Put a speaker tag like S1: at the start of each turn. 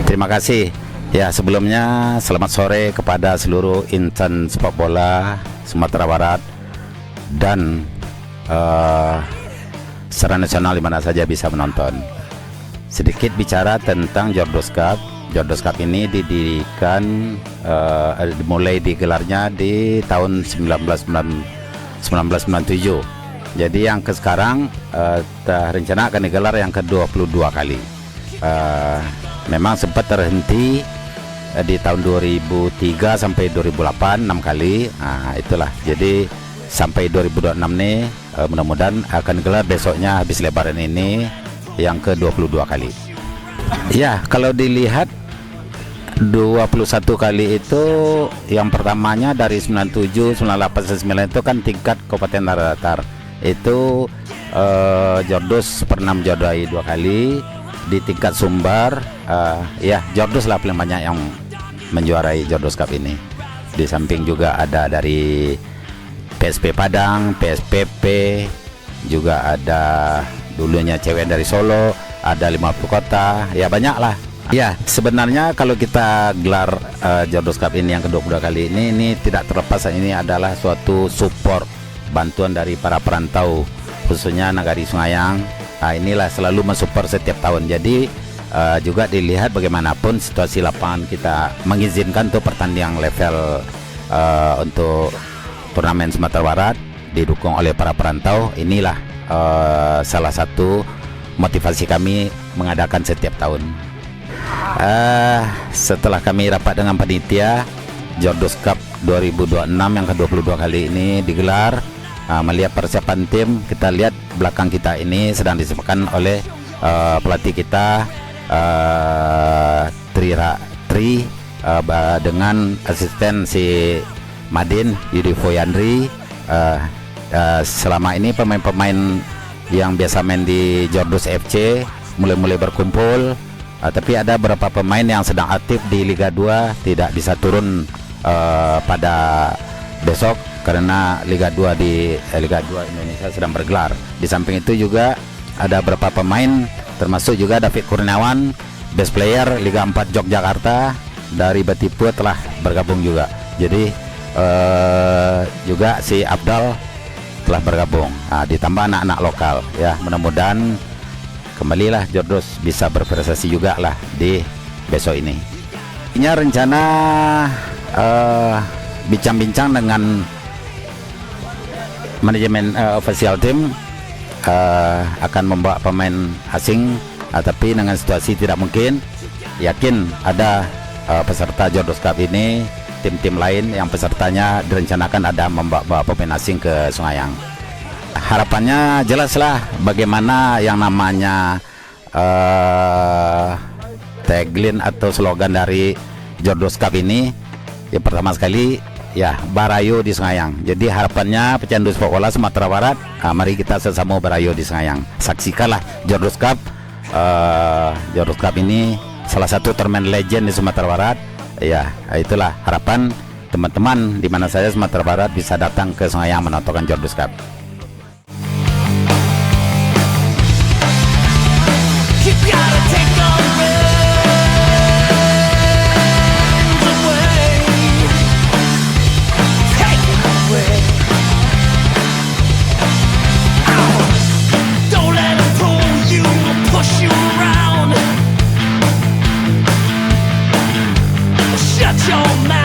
S1: Terima kasih. Ya, sebelumnya selamat sore kepada seluruh insan sepak bola Sumatera Barat dan secara nasional di mana saja bisa menonton. Sedikit bicara tentang Jordos Cup. Jordos Cup ini didirikan dimulai digelarnya di tahun 1997. Jadi yang ke sekarang rencana akan digelar yang ke-22 kali. Memang sempat terhenti di tahun 2003 sampai 2008 6 kali. Nah, itulah. Jadi sampai 2026 nih mudah-mudahan akan digelar besoknya habis lebaran ini yang ke-22 kali. Ya, kalau dilihat 21 kali itu yang pertamanya dari 97, 98, 99 itu kan tingkat kabupaten datar. Itu Jordos pernah menjuarai 2 kali. Di tingkat Sumbar ya Jordos lah paling banyak yang menjuarai Jordos Cup ini. Di samping juga ada dari PSP Padang, PSPP, juga ada dulunya cewek dari Solo, ada 50 kota, ya banyak lah. Ya, sebenarnya kalau kita gelar Jordos Cup ini yang ke-22 kali ini tidak terlepas, ini adalah suatu support bantuan dari para perantau khususnya Nagari Sungayang. Nah, inilah selalu mensupport setiap tahun. Jadi juga dilihat bagaimanapun situasi lapangan kita mengizinkan untuk pertandingan level untuk turnamen Sumatera Barat didukung oleh para perantau. Inilah salah satu motivasi kami mengadakan setiap tahun. Setelah kami rapat dengan panitia, Jordos Cup 2026 yang ke-22 kali ini digelar. Melihat persiapan tim, kita lihat belakang kita ini sedang disebutkan oleh pelatih kita Tri dengan asisten si Madin Yudi Foyandri. Selama ini pemain-pemain yang biasa main di Jordos FC mulai berkumpul, tapi ada beberapa pemain yang sedang aktif di Liga 2 tidak bisa turun pada besok karena Liga 2 Indonesia sedang bergelar. Di samping itu juga ada beberapa pemain termasuk juga David Kurniawan, best player Liga 4 Yogyakarta dari Batipu telah bergabung juga. Jadi juga si Abdal telah bergabung. Ditambah anak-anak lokal ya. Mudah-mudahan kembalilah Jordos bisa berprestasi juga lah di besok ini. Ini rencana bincang-bincang dengan manajemen official team akan membawa pemain asing, tapi dengan situasi tidak mungkin. Yakin ada peserta Jordos Cup ini, tim-tim lain yang pesertanya direncanakan ada membawa pemain asing ke Sungayang. Harapannya jelaslah bagaimana yang namanya tagline atau slogan dari Jordos Cup ini. Yang pertama sekali ya barayo di Sungayang. Jadi harapannya pecandu sepak bola Sumatera Barat, mari kita sesama barayo di Sungayang. Saksikanlah Jordos Cup. Jordos Cup ini salah satu turnamen legend di Sumatera Barat. Ya, itulah harapan teman-teman di mana saja Sumatera Barat bisa datang ke Sungayang menonton Jordos Cup.
S2: Your mouth.